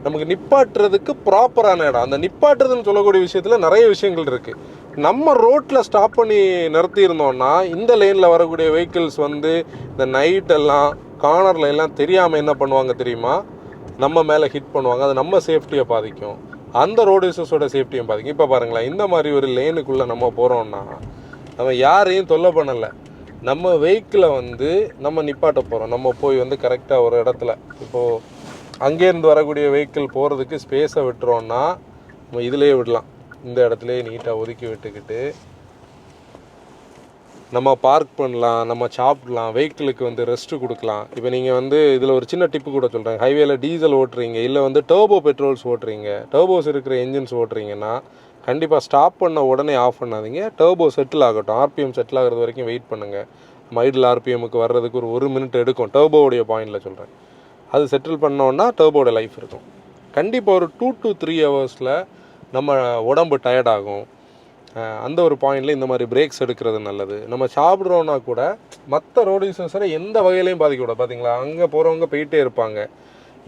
நமக்கு நிப்பாட்டுறதுக்கு ப்ராப்பரான இடம். அந்த நிப்பாட்டுறதுன்னு சொல்லக்கூடிய விஷயத்தில் நிறைய விஷயங்கள் இருக்குது. நம்ம ரோட்டில் ஸ்டாப் பண்ணி நிறுத்தியிருந்தோம்னா இந்த லேனில் வரக்கூடிய வெஹிக்கிள்ஸ் வந்து இந்த நைட்டெல்லாம் கார்னரில் எல்லாம் தெரியாமல் என்ன பண்ணுவாங்க தெரியுமா, நம்ம மேலே ஹிட் பண்ணுவாங்க. அது நம்ம சேஃப்டியை பாதிக்கும், அந்த ரோடு யூசர்ஸோட சேஃப்டியும் பாதிக்கும். இப்போ பாருங்களேன், இந்த மாதிரி ஒரு லேனுக்குள்ளே நம்ம போகிறோம்னா நம்ம யாரையும் தொல்லை பண்ணலை, நம்ம வெஹிக்கிளை வந்து நம்ம நிப்பாட்ட போகிறோம். நம்ம போய் வந்து கரெக்டாக ஒரு இடத்துல இப்போது அங்கேருந்து வரக்கூடிய வெஹிக்கிள் போகிறதுக்கு ஸ்பேஸை விட்டுறோன்னா நம்ம இதிலே விடலாம். இந்த இடத்துலையே நீட்டாக ஒதுக்கி விட்டுக்கிட்டு நம்ம பார்க் பண்ணலாம், நம்ம சாப்பிடலாம், வெஹிக்கிளுக்கு வந்து ரெஸ்ட்டு கொடுக்கலாம். இப்போ நீங்கள் வந்து இதில் ஒரு சின்ன டிப்பு கூட சொல்கிறேன். ஹைவேல டீசல் ஓட்டுறீங்க, இல்லை வந்து டர்போ பெட்ரோல்ஸ் ஓட்டுறீங்க, டர்போஸ் இருக்கிற என்ஜின்ஸ் ஓட்டுறீங்கன்னா கண்டிப்பாக ஸ்டாப் பண்ண உடனே ஆஃப் பண்ணாதீங்க. டர்போ செட்டில் ஆகட்டும், ஆர்பிஎம் செட்டில் ஆகிறது வரைக்கும் வெயிட் பண்ணுங்கள். மைடில் ஆர்பிஎம்முக்கு வர்றதுக்கு ஒரு மினிட் எடுக்கும், டர்போவுடைய பாயிண்டில் சொல்கிறேன். அது செட்டில் பண்ணோன்னா டர்போட லைஃப் இருக்கும். கண்டிப்பாக ஒரு 2 to 3 ஹவர்ஸில் நம்ம உடம்பு டயர்டாகும். அந்த ஒரு பாயிண்டில் இந்த மாதிரி பிரேக்ஸ் எடுக்கிறது நல்லது. நம்ம சாப்பிட்றோன்னா கூட மற்ற ரோடு யூசர்ஸரை எந்த வகையிலையும் பாதிக்கக்கூடாது. பார்த்தீங்களா, அங்கே போகிறவங்க போயிட்டே இருப்பாங்க,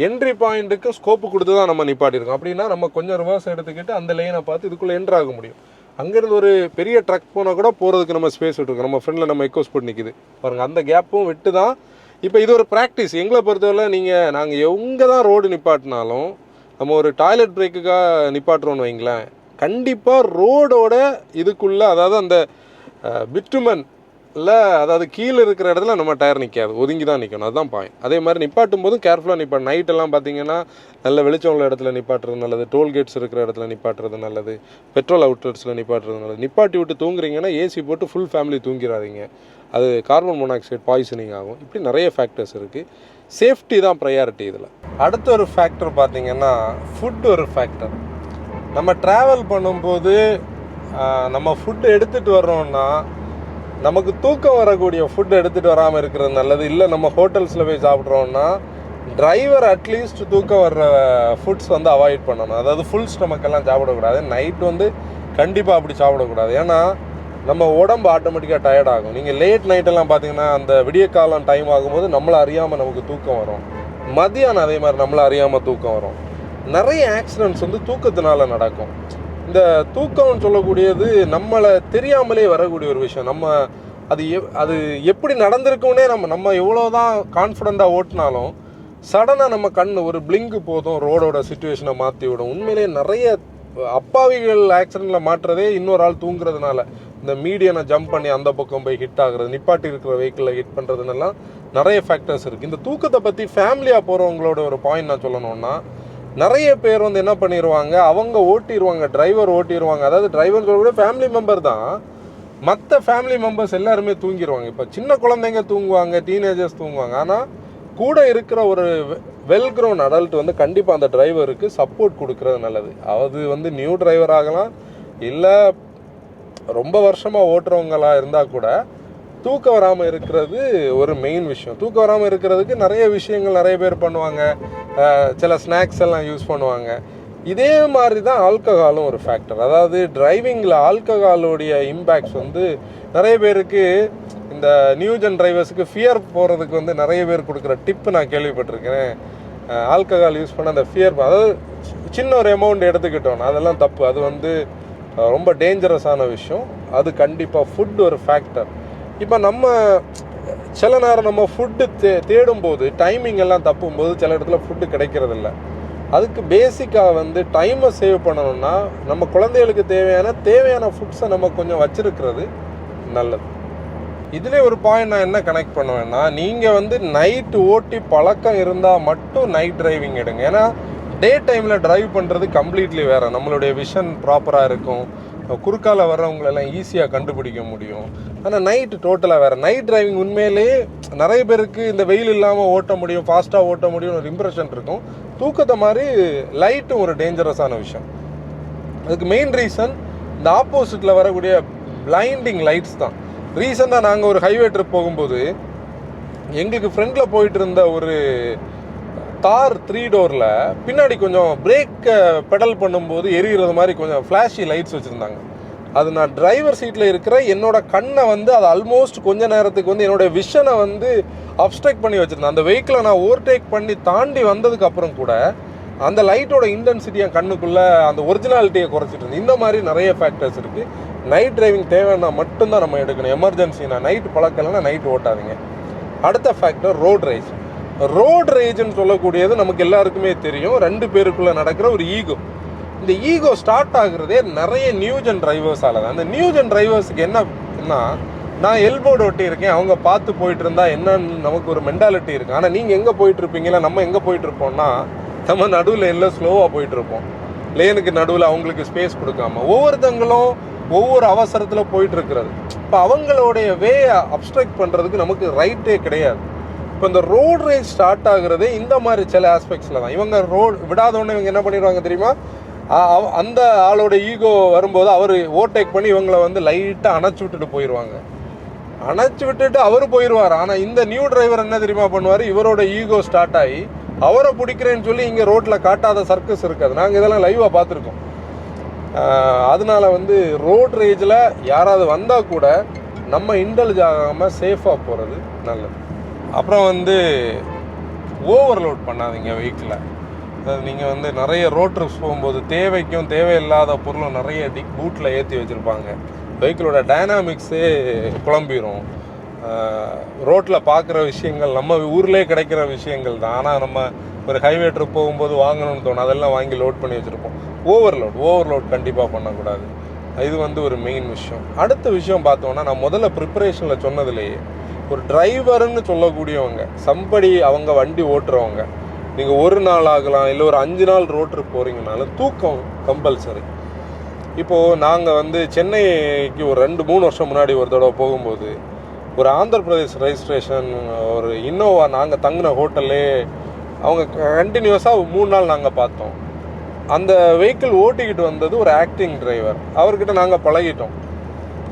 என்ட்ரி பாயிண்ட்டுக்கு ஸ்கோப்பு கொடுத்து தான் நம்ம நிப்பாட்டியிருக்கோம். அப்படின்னா நம்ம கொஞ்சம் ரிவர்ஸ் எடுத்துக்கிட்டு அந்த லைனை பார்த்து இதுக்குள்ளே என்ட்ரு ஆக முடியும். அங்கேருந்து ஒரு பெரிய ட்ரக் போனால் கூட போகிறதுக்கு நம்ம ஸ்பேஸ் விட்டுருக்கோம். நம்ம ஃப்ரெண்டில் நம்ம எக்கோ ஸ்போர்ட் நிற்கிது பாருங்கள், அந்த கேப்பும் விட்டு தான். இப்போ இது ஒரு ப்ராக்டிஸ். எங்களை பொறுத்தவரை நாங்கள் எங்கே தான் ரோடு நிப்பாட்டினாலும் நம்ம ஒரு டாய்லெட் பிரேக்குக்காக நிப்பாட்டுறோன்னு வைங்களேன், கண்டிப்பாக ரோடோட இதுக்குள்ளே, அதாவது அந்த பிட்டுமன் இல்லை, அதாவது கீழே இருக்கிற இடத்துல நம்ம டயர் நிற்காது, ஒதுங்கி தான் நிற்கணும். அதுதான் பாயிண்ட். அதே மாதிரி நிப்பாட்டும் போதும் கேர்ஃபுல்லாக நிப்பாட்டு. நைட்டெல்லாம் பார்த்தீங்கன்னா நல்ல வெளிச்சம் உள்ள இடத்துல நிப்பாட்டுறது நல்லது, டோல்கேட்ஸ் இருக்கிற இடத்துல நிப்பாட்டுறது நல்லது, பெட்ரோல் அவுட்லெட்ஸில் நிப்பாட்டுறது நல்லது. நிப்பாட்டி விட்டு தூங்குறீங்கன்னா ஏசி போட்டு ஃபுல் ஃபேமிலி தூங்கிடாதீங்க, அது கார்பன் மோனாக்சைடு பாய்சனிங் ஆகும். இப்படி நிறைய ஃபேக்டர்ஸ் இருக்குது. சேஃப்டி தான் ப்ரையாரிட்டி இதில். அடுத்த ஒரு ஃபேக்டர் பார்த்திங்கன்னா ஃபுட் ஒரு ஃபேக்டர். நம்ம ட்ராவல் பண்ணும்போது நம்ம ஃபுட்டு எடுத்துகிட்டு வர்றோன்னா நமக்கு தூக்கம் வரக்கூடிய ஃபுட் எடுத்துகிட்டு வராமல் இருக்கிறது நல்லது. இல்லை நம்ம ஹோட்டல்ஸில் போய் சாப்பிட்றோன்னா டிரைவர் அட்லீஸ்ட் தூக்கம் வர்ற ஃபுட்ஸ் வந்து அவாய்ட் பண்ணணும். அதாவது ஃபுல் ஸ்டமக்கெல்லாம் சாப்பிடக்கூடாது. நைட் வந்து கண்டிப்பாக அப்படி சாப்பிடக்கூடாது. ஏன்னா நம்ம உடம்பு ஆட்டோமேட்டிக்காக டயர்ட் ஆகும். நீங்கள் லேட் நைட்டெல்லாம் பார்த்தீங்கன்னா அந்த விடிய காலம் டைம் ஆகும்போது நம்மளை அறியாமல் நமக்கு தூக்கம் வரும். மதியானம் அதே மாதிரி நம்மளை அறியாமல் தூக்கம் வரும். நிறைய ஆக்சிடென்ட்ஸ் வந்து தூக்கத்தினால நடக்கும். இந்த தூக்கம்னு சொல்லக்கூடியது நம்மளை தெரியாமலே வரக்கூடிய ஒரு விஷயம். நம்ம அது எப்படி நடந்திருக்குன்னே நம்ம எவ்வளோ தான் கான்ஃபிடண்ட்டாக ஓட்டினாலும் சடனாக நம்ம ஒரு பிளிங்கு போதும் ரோடோட சுச்சுவேஷனை மாற்றி விடும். உண்மையிலேயே நிறைய அப்பாவிகள் ஆக்சிடெண்ட்டில் மாட்டுறதே இன்னொரு ஆள் தூங்குறதுனால. இந்த மீடியனை ஜம்ப் பண்ணி அந்த பக்கம் போய் ஹிட் ஆகுறது, நிப்பாட்டி இருக்கிற வெஹிக்கிளில் ஹிட் பண்ணுறதுன்னெல்லாம் நிறைய ஃபேக்டர்ஸ் இருக்குது. இந்த தூக்கத்தை பற்றி ஃபேமிலியாக போகிறவங்களோட ஒரு பாயிண்ட் நான் சொல்லணும்னா, நிறைய பேர் என்ன பண்ணிடுவாங்க, அவங்க ஓட்டிடுவாங்க, டிரைவர் ஓட்டிடுவாங்க. அதாவது டிரைவர் சொல்லக்கூட ஃபேமிலி மெம்பர் தான், மற்ற ஃபேமிலி மெம்பர்ஸ் எல்லாருமே தூங்கிடுவாங்க. இப்போ சின்ன குழந்தைங்க தூங்குவாங்க, டீனேஜர்ஸ் தூங்குவாங்க. ஆனால் கூட இருக்கிற ஒரு வெல் க்ரோன் அடல்ட் கண்டிப்பாக அந்த டிரைவருக்கு சப்போர்ட் கொடுக்கறது நல்லது. அது நியூ டிரைவர் ஆகலாம், இல்லை ரொம்ப வருஷமாக ஓட்டுறவங்களா இருந்தால் கூட தூக்கம் வராமல் இருக்கிறது ஒரு மெயின் விஷயம். தூக்கம் வராமல் இருக்கிறதுக்கு நிறைய விஷயங்கள் நிறைய பேர் பண்ணுவாங்க, சில ஸ்நாக்ஸ் எல்லாம் யூஸ் பண்ணுவாங்க. இதே மாதிரி தான் ஆல்கஹாலும் ஒரு ஃபேக்டர். அதாவது டிரைவிங்கில் ஆல்கஹாலோடைய இம்பேக்ட்ஸ் நிறைய பேருக்கு, இந்த நியூஜன் டிரைவர்ஸுக்கு ஃபியர் போகிறதுக்கு நிறைய பேர் கொடுக்குற டிப்பு நான் கேள்விப்பட்டிருக்கேன். ஆல்கஹால் யூஸ் பண்ண அந்த ஃபியர், அதாவது சின்ன ஒரு அமௌண்ட் எடுத்துக்கிட்டோன்னா அதெல்லாம் தப்பு. அது ரொம்ப டேஞ்சரஸான விஷயம். அது கண்டிப்பாக ஃபுட் ஒரு ஃபேக்டர். இப்போ சில நேரம் நம்ம ஃபுட்டு தேடும்போது டைமிங் எல்லாம் தப்பும்போது சில இடத்துல ஃபுட்டு கிடைக்கிறதில்ல. அதுக்கு பேசிக்காக டைமை சேவ் பண்ணணும்னா நம்ம குழந்தைகளுக்கு தேவையான ஃபுட்ஸை நம்ம கொஞ்சம் வச்சிருக்கிறது நல்லது. இதிலே ஒரு பாயிண்ட் நான் என்ன கனெக்ட் பண்ணுவேன்னா, நீங்கள் நைட்டு ஓட்டி பழக்கம் இருந்தால் மட்டும் நைட் டிரைவிங் எடுங்க. ஏன்னா டே டைமில் டிரைவ் பண்ணுறது கம்ப்ளீட்லி வேறு. நம்மளுடைய விஷன் ப்ராப்பராக இருக்கும், குறுக்கால வர்றவங்களெல்லாம் ஈஸியாக கண்டுபிடிக்க முடியும். ஆனால் நைட்டு டோட்டலாக வேறு. நைட் டிரைவிங் உண்மையிலேயே நிறைய பேருக்கு இந்த வெயில் இல்லாமல் ஓட்ட முடியும், ஃபாஸ்ட்டாக ஓட்ட முடியும் ஒரு இம்ப்ரெஷன் இருக்கும். தூக்கத்தை மாதிரி லைட்டும் ஒரு டேஞ்சரஸான விஷயம். அதுக்கு மெயின் ரீசன் இந்த ஆப்போசிட்டில் வரக்கூடிய பிளைண்டிங் லைட்ஸ் தான். ரீசெண்டாக நாங்கள் ஒரு ஹைவே ட்ரிப் போகும்போது எங்களுக்கு ஃப்ரண்டில் போயிட்டு இருந்த ஒரு தார் 3 டோரில் பின்னாடி கொஞ்சம் பிரேக்கை பெடல் பண்ணும்போது எரிகிறது மாதிரி கொஞ்சம் ஃப்ளாஷி லைட்ஸ் வச்சுருந்தாங்க. அது நான் டிரைவர் சீட்டில் இருக்கிற என்னோட கண்ணை அது ஆல்மோஸ்ட் கொஞ்ச நேரத்துக்கு என்னோடய விஷனை அப்ஸ்ட்ரக்ட் பண்ணி வச்சுருந்தேன். அந்த வெஹிக்கிளை நான் ஓவர்டேக் பண்ணி தாண்டி வந்ததுக்கு அப்புறம் கூட அந்த லைட்டோட இன்டென்சிட்டி என் கண்ணுக்குள்ளே அந்த ஒரிஜினாலிட்டியை குறைச்சிட்டு இருந்தது. இந்த மாதிரி நிறைய ஃபேக்டர்ஸ் இருக்குது. நைட் டிரைவிங் தேவைன்னா மட்டும்தான் நம்ம எடுக்கணும். எமர்ஜென்சினா நைட்டு பழக்கலைன்னா நைட்டு ஓட்டாதீங்க. அடுத்த ஃபேக்டர் ரோட் ரேஜ். ரோட் ரேஜ்னு சொல்லக்கூடியது நமக்கு எல்லாருக்குமே தெரியும், 2 பேருக்குள்ளே நடக்கிற ஒரு ஈகோ. இந்த ஈகோ ஸ்டார்ட் ஆகுறதே நிறைய நியூஜன் டிரைவர்ஸால தான். அந்த நியூஜன் டிரைவர்ஸுக்கு என்னன்னா, நான் எல்போர்டு ஒட்டி இருக்கேன், அவங்க பார்த்து போயிட்டு இருந்தா என்னன்னு நமக்கு ஒரு மென்டாலிட்டி இருக்குது. ஆனால் நீங்கள் எங்கே போயிட்டு இருப்பீங்களா, நம்ம எங்கே போயிட்டு இருப்போம்னா நம்ம நடுவில் எல்லாம் ஸ்லோவாக போயிட்டு இருப்போம். லேனுக்கு நடுவில் அவங்களுக்கு ஸ்பேஸ் கொடுக்காம ஒவ்வொருத்தங்களும் ஒவ்வொரு அவசரத்தில் போயிட்டு இருக்கிறது. இப்போ அவங்களுடைய அப்ஸ்ட்ரக்ட் பண்ணுறதுக்கு நமக்கு ரைட்டே கிடையாது. இப்போ இந்த ரோட் ரேஜ் ஸ்டார்ட் ஆகுறதே இந்த மாதிரி சில ஆஸ்பெக்ட்ஸில் தான். இவங்க விடாதோடனே இவங்க என்ன பண்ணிடுவாங்க தெரியுமா, அந்த ஆளோட ஈகோ வரும்போது அவர் ஓவர்டேக் பண்ணி இவங்களை லைட்டாக அணைச்சி விட்டுட்டு போயிடுவாங்க. அணைச்சி விட்டுட்டு அவர் போயிடுவார். ஆனால் இந்த நியூ டிரைவர் என்ன தெரியுமா பண்ணுவார், இவரோட ஈகோ ஸ்டார்ட் ஆகி அவரை பிடிக்கிறேன்னு சொல்லி இங்கே ரோட்டில் காட்டாத சர்க்கஸ் இருக்காது. நாங்கள் இதெல்லாம் லைவாக பார்த்துருக்கோம். அதனால ரோட் ரேஜில் யாராவது வந்தால் கூட நம்ம இன்டெலிஜ் ஆகாமல் சேஃபாக போகிறது நல்லது. அப்புறம் ஓவர்லோட் பண்ணாதீங்க வெஹிக்கிளை. நீங்கள் நிறைய ரோட் ட்ரிப்ஸ் போகும்போது தேவைக்கும் தேவையில்லாத பொருளும் நிறைய பூட்டில் ஏற்றி வச்சுருப்பாங்க. வெஹிக்கிளோட டைனாமிக்ஸே குழம்பிடும். ரோட்டில் பார்க்குற விஷயங்கள் நம்ம ஊர்லேயே கிடைக்கிற விஷயங்கள் தான். ஆனால் நம்ம ஒரு ஹைவே ட்ரிப் போகும்போது வாங்கணும்னு தோணும், அதெல்லாம் வாங்கி லோட் பண்ணி வச்சுருப்போம். ஓவர்லோட் கண்டிப்பாக பண்ணக்கூடாது. இது ஒரு மெயின் விஷயம். அடுத்த விஷயம் பார்த்தோன்னா, நான் முதல்ல ப்ரிப்பரேஷனில் சொன்னதுலேயே ஒரு டிரைவர்னு சொல்லக்கூடியவங்க, சம்படி அவங்க வண்டி ஓட்டுறவங்க, நீங்கள் ஒரு நாள் ஆகலாம் இல்லை ஒரு 5 நாள் ரோட் ட்ரிப் போகிறீங்கனாலும் தூக்கம் கம்பல்சரி. இப்போது நாங்கள் சென்னைக்கு ஒரு 2-3 வருஷம் முன்னாடி ஒரு தடவை போகும்போது ஒரு ஆந்திர பிரதேஷ் ரெஜிஸ்ட்ரேஷன் ஒரு இன்னோவா நாங்கள் தங்கின ஹோட்டல்லே அவங்க கண்டினியூஸாக 3 நாள் நாங்கள் பார்த்தோம். அந்த வெஹிக்கிள் ஓட்டிக்கிட்டு வந்தது ஒரு ஆக்டிங் டிரைவர். அவர்கிட்ட நாங்கள் பழகிட்டோம்.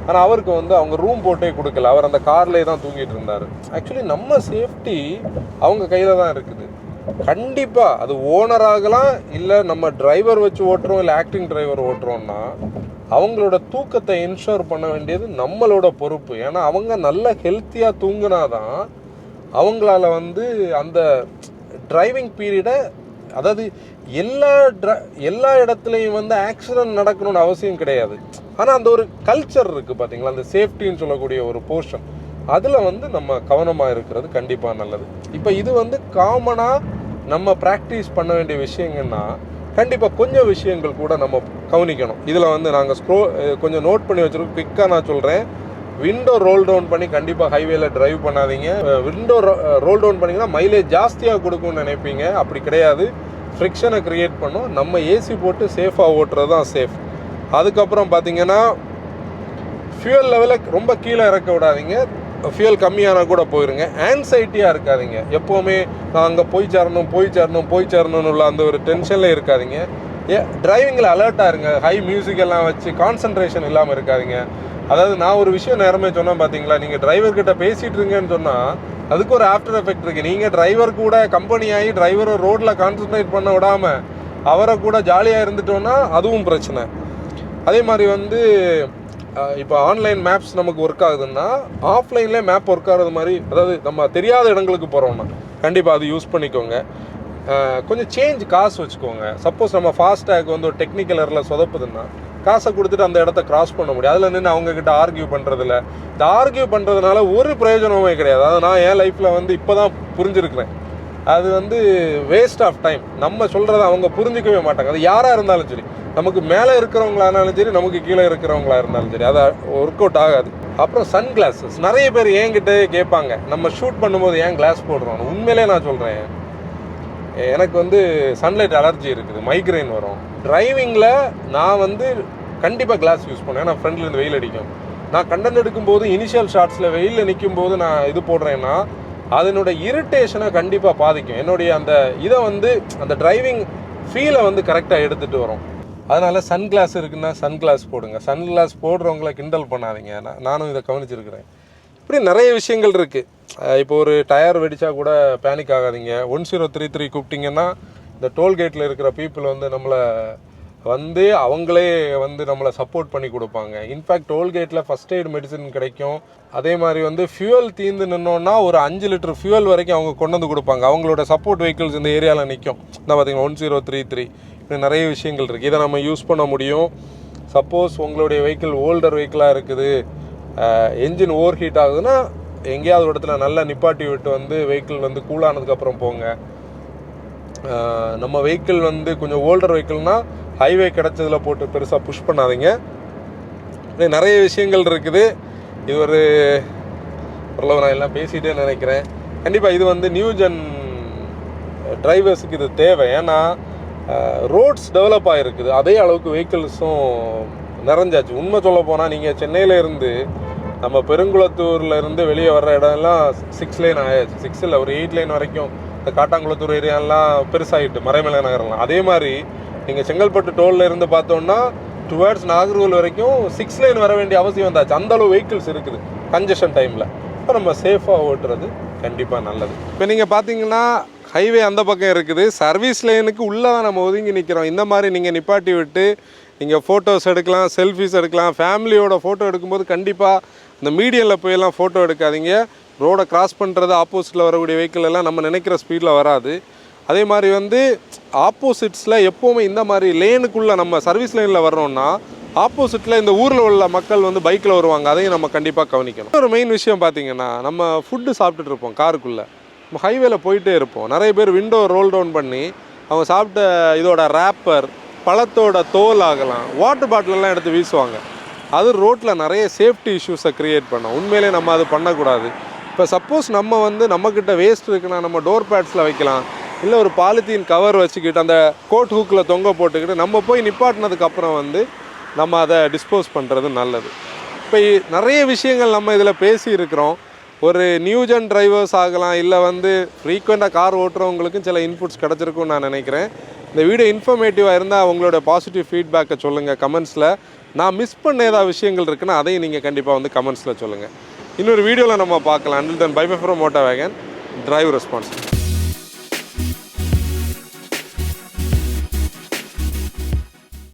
ஆனால் அவருக்கு அவங்க ரூம் போட்டே கொடுக்கல, அவர் அந்த கார்லேயே தான் தூங்கிட்டு இருந்தார். ஆக்சுவலி நம்ம சேஃப்டி அவங்க கையில் தான் இருக்குது. கண்டிப்பாக அது ஓனர் ஆகலாம், இல்லை நம்ம டிரைவர் வச்சு ஓட்டுறோம், இல்லை ஆக்டிங் டிரைவர் ஓட்டுறோன்னா அவங்களோட தூக்கத்தை இன்ஷூர் பண்ண வேண்டியது நம்மளோட பொறுப்பு. ஏன்னா அவங்க நல்ல ஹெல்த்தியாக தூங்கினாதான் அவங்களால அந்த டிரைவிங் பீரியடை அதாவது எல்லா இடத்துலையும் வந்து ஆக்சிடென்ட் நடக்கணும்னு அவசியம் கிடையாது. ஆனால் அந்த ஒரு கல்ச்சர் இருக்குது பார்த்தீங்களா, அந்த சேஃப்டின்னு சொல்லக்கூடிய ஒரு போர்ஷன், அதில் வந்து நம்ம கவனமாக இருக்கிறது கண்டிப்பாக நல்லது. இப்போ இது வந்து காமனாக நம்ம ப்ராக்டிஸ் பண்ண வேண்டிய விஷயங்கன்னா கண்டிப்பாக கொஞ்சம் விஷயங்கள் கூட நம்ம கவனிக்கணும். இதில் வந்து நாங்கள் கொஞ்சம் நோட் பண்ணி வச்சுருக்கோம். குயிக்காக நான் சொல்கிறேன். விண்டோ ரோல் டவுன் பண்ணி கண்டிப்பாக ஹைவேல டிரைவ் பண்ணாதீங்க. விண்டோ ரோல் டவுன் பண்ணிங்கன்னா மைலேஜ் ஜாஸ்தியாக கொடுக்கும்னு நினைப்பீங்க. அப்படி கிடையாது, ஃப்ரிக்ஷனை க்ரியேட் பண்ணும். நம்ம ஏசி போட்டு சேஃபாக ஓட்டுறது தான் சேஃப். அதுக்கப்புறம் பார்த்தீங்கன்னா ஃபியூயல் லெவலை ரொம்ப கீழே இறக்க விடாதீங்க. ஃபியூயல் கம்மியானால் கூட போயிருங்க. ஆன்சைட்டியாக இருக்காதிங்க. எப்போவுமே நான் அங்கே போய் சேரணும்னு உள்ள அந்த ஒரு டென்ஷனில் இருக்காதிங்க. டிரைவிங்கில் அலர்ட்டாக இருங்க. ஹை மியூசிக் எல்லாம் வச்சு கான்சன்ட்ரேஷன் இல்லாமல் இருக்காதிங்க. அதாவது நான் ஒரு விஷயம் நேரமே சொன்னேன் பார்த்தீங்களா, நீங்கள் டிரைவர்கிட்ட பேசிகிட்டு இருங்கன்னு சொன்னால் அதுக்கு ஒரு ஆஃப்டர் எஃபெக்ட் இருக்குது. நீங்கள் டிரைவர் கூட கம்பெனி ஆகி டிரைவரை ரோட்டில் கான்சன்ட்ரேட் பண்ண விடாமல் அவரை கூட ஜாலியாக இருந்துட்டோன்னா அதுவும் பிரச்சனை. அதே மாதிரி வந்து இப்போ ஆன்லைன் மேப்ஸ் நமக்கு ஒர்க் ஆகுதுன்னா ஆஃப்லைன்லேயே மேப் ஒர்க் ஆகிறது மாதிரி, அதாவது நம்ம தெரியாத இடங்களுக்கு போகிறோம்னா கண்டிப்பாக அது யூஸ் பண்ணிக்கோங்க. கொஞ்சம் காசு வச்சுக்கோங்க. சப்போஸ் நம்ம ஃபாஸ்டேக் வந்து ஒரு டெக்னிக்கல் எரரில் சொதப்புதுன்னா காசை கொடுத்துட்டு அந்த இடத்த கிராஸ் பண்ண முடியும். அதில் நின்று அவங்கக்கிட்ட ஆர்கியூ பண்ணுறதில்ல. இந்த ஆர்கியூ பண்ணுறதுனால ஒரு பிரயோஜனமே கிடையாது. அதாவது நான் என் லைஃப்பில் வந்து இப்போ தான் புரிஞ்சுருக்கிறேன். அது வந்து வேஸ்ட் ஆஃப் டைம். நம்ம சொல்கிறத அவங்க புரிஞ்சிக்கவே மாட்டாங்க. அது யாராக இருந்தாலும் சரி, நமக்கு மேலே இருக்கிறவங்களா இருந்தாலும் சரி, நமக்கு கீழே இருக்கிறவங்களா இருந்தாலும் சரி, அது ஒர்க் அவுட் ஆகாது. அப்புறம் சன் கிளாஸஸ் நிறைய பேர் என்கிட்ட கேட்பாங்க, நம்ம ஷூட் பண்ணும்போது ஏன் கிளாஸ் போடுறோம். உண்மையிலே நான் சொல்கிறேன், எனக்கு வந்து சன்லைட் அலர்ஜி இருக்குது, மைக்ரைன் வரும். டிரைவிங்கில் நான் வந்து கண்டிப்பாக கிளாஸ் யூஸ் பண்ணுவேன். நான் ஃப்ரண்ட்லேருந்து வெயில் அடிக்கும். நான் கண்டென்ட் எடுக்கும்போது இனிஷியல் ஷார்ட்ஸில் வெயிலில் நிற்கும் போது நான் இது போடுறேன்னா அதனோட இரிட்டேஷனை கண்டிப்பாக பாதிக்கும். என்னுடைய அந்த இதை வந்து அந்த டிரைவிங் ஃபீலை வந்து கரெக்டாக எடுத்துகிட்டு வரும். அதனால் சன் கிளாஸ் இருக்குன்னா சன் கிளாஸ் போடுங்க. சன் கிளாஸ் போடுறவங்கள கிண்டல் பண்ணாதீங்க. நானும் இதை கவனிச்சிருக்கிறேன். இப்படி நிறைய விஷயங்கள் இருக்குது. இப்போ ஒரு டயர் வெடித்தா கூட பேனிக் ஆகாதீங்க. 1033 கூப்பிட்டிங்கன்னா இந்த டோல்கேட்டில் இருக்கிற பீப்புள் வந்து நம்மளை வந்து அவங்களே வந்து நம்மளை சப்போர்ட் பண்ணி கொடுப்பாங்க. இன்ஃபேக்ட் டோல்கேட்டில் ஃபஸ்ட் எய்ட் மெடிசன் கிடைக்கும். அதே மாதிரி வந்து ஃபியூவல் தீர்ந்து நின்னோன்னா ஒரு 5 லிட்டர் ஃபியூவல் வரைக்கும் அவங்க கொண்டு வந்து கொடுப்பாங்க. அவங்களோட சப்போர்ட் வெஹிக்கிள்ஸ் இந்த ஏரியாவில் நிற்கும். இந்த பார்த்தீங்கன்னா 1033 இப்படி நிறைய விஷயங்கள் இருக்குது. இதை நம்ம யூஸ் பண்ண முடியும். சப்போஸ் உங்களுடைய வெஹிக்கிள் ஓல்டர் வெஹிக்கிளாக இருக்குது, என்ஜின் ஓவர் ஹீட் ஆகுதுன்னா எங்கேயாவது ஒரு இடத்துல நல்லா நிப்பாட்டி விட்டு வந்து வெஹிக்கிள் வந்து கூலானதுக்கப்புறம் போங்க. நம்ம வெஹிக்கிள் வந்து கொஞ்சம் ஓல்டர் வெஹிக்கிள்னால் ஹைவே கிடச்சதில் போட்டு பெருசாக புஷ் பண்ணாதீங்க. நிறைய விஷயங்கள் இருக்குது. இது ஓரளவு நான் எல்லாம் பேசிகிட்டே நினைக்கிறேன். கண்டிப்பாக இது வந்து நியூ ஜென் டிரைவர்ஸுக்கு இது தேவை. ஏன்னா ரோட்ஸ் டெவலப் ஆகிருக்குது, அதே அளவுக்கு வெஹிக்கிள்ஸும் நிறைஞ்சாச்சு. உண்மை சொல்ல போனால் நீங்கள் சென்னையில் இருந்து நம்ம பெருங்குளத்தூரில் இருந்து வெளியே வர்ற இடம்லாம் 6 லேன் ஆயாச்சு. 6 இல்லை, ஒரு 8 லேன் வரைக்கும் இந்த காட்டாங்குளத்தூர் ஏரியாலாம் பெருசாகிட்டு, மறைமலை நகரெலாம். அதே மாதிரி நீங்கள் செங்கல்பட்டு டோலில் இருந்து பார்த்தோன்னா டுவர்ட்ஸ் நாகர்கோவில் வரைக்கும் 6 லேன் வர வேண்டிய அவசியம் வந்தாச்சு. அந்தளவு வெஹிக்கிள்ஸ் இருக்குது கன்ஜெஷன் டைமில். இப்போ நம்ம சேஃபாக ஓட்டுறது கண்டிப்பாக நல்லது. இப்போ நீங்கள் பார்த்தீங்கன்னா ஹைவே அந்த பக்கம் இருக்குது, சர்வீஸ் லைனுக்கு உள்ளே தான் நம்ம ஒதுங்கி நிற்கிறோம். இந்த மாதிரி நீங்கள் நிப்பாட்டி விட்டு நீங்கள் ஃபோட்டோஸ் எடுக்கலாம், செல்ஃபிஸ் எடுக்கலாம். ஃபேமிலியோட ஃபோட்டோ எடுக்கும்போது கண்டிப்பாக இந்த மீடியமில் போயெல்லாம் ஃபோட்டோ எடுக்காதீங்க. ரோடை கிராஸ் பண்ணுறது ஆப்போசிட்டில் வரக்கூடிய வெஹிக்கிள் எல்லாம் நம்ம நினைக்கிற ஸ்பீடில் வராது. அதே மாதிரி வந்து ஆப்போசிட்ஸில் எப்போவுமே இந்த மாதிரி லேனுக்குள்ளே நம்ம சர்வீஸ் லைனில் வர்றோம்னா ஆப்போசிட்டில் இந்த ஊரில் உள்ள மக்கள் வந்து பைக்கில் வருவாங்க. அதையும் நம்ம கண்டிப்பாக கவனிக்கணும். ஒரு மெயின் விஷயம் பார்த்திங்கன்னா, நம்ம ஃபுட்டு சாப்பிட்டுட்டு இருப்போம் காருக்குள்ளே, நம்ம ஹைவேல போயிட்டே இருப்போம். நிறைய பேர் விண்டோ ரோல் டவுன் பண்ணி அவங்க சாப்பிட்ட இதோட ரேப்பர், பழத்தோட தோல் ஆகலாம், வாட்டர் பாட்டிலெல்லாம் எடுத்து வீசுவாங்க. அது ரோட்டில் நிறைய சேஃப்டி இஷ்யூஸை க்ரியேட் பண்ணோம். உண்மையிலே நம்ம அது பண்ணக்கூடாது. இப்போ சப்போஸ் நம்ம வந்து நம்மக்கிட்ட வேஸ்ட் இருக்குன்னா நம்ம டோர் பேட்ஸில் வைக்கலாம், இல்லை ஒரு பாலித்தீன் கவர் வச்சுக்கிட்டு அந்த கோட் ஹூக்கில் தொங்க போட்டுக்கிட்டு நம்ம போய் நிப்பாட்டினதுக்கப்புறம் வந்து நம்ம அதை டிஸ்போஸ் பண்ணுறது நல்லது. இப்போ நிறைய விஷயங்கள் நம்ம இதில் பேசியிருக்கிறோம். ஒரு நியூஜன் டிரைவர்ஸ் ஆகலாம், இல்லை வந்து ஃப்ரீக்வெண்ட்டாக கார் ஓட்டுறவங்களுக்கும் சில இன்புட்ஸ் கிடச்சிருக்குன்னு நான் நினைக்கிறேன். இந்த வீடியோ இன்ஃபர்மேட்டிவாக இருந்தால் அவங்களோட பாசிட்டிவ் ஃபீட்பேக்கை சொல்லுங்கள் கமெண்ட்ஸில். நான் மிஸ் பண்ண ஏதாவது விஷயங்கள் இருக்குன்னா அதையும் நீங்கள் கண்டிப்பாக வந்து கமெண்ட்ஸில் சொல்லுங்கள். இன்னொரு வீடியோவில் நம்ம பார்க்கலாம். Until then bye bye from motor wagon, drive responsibility.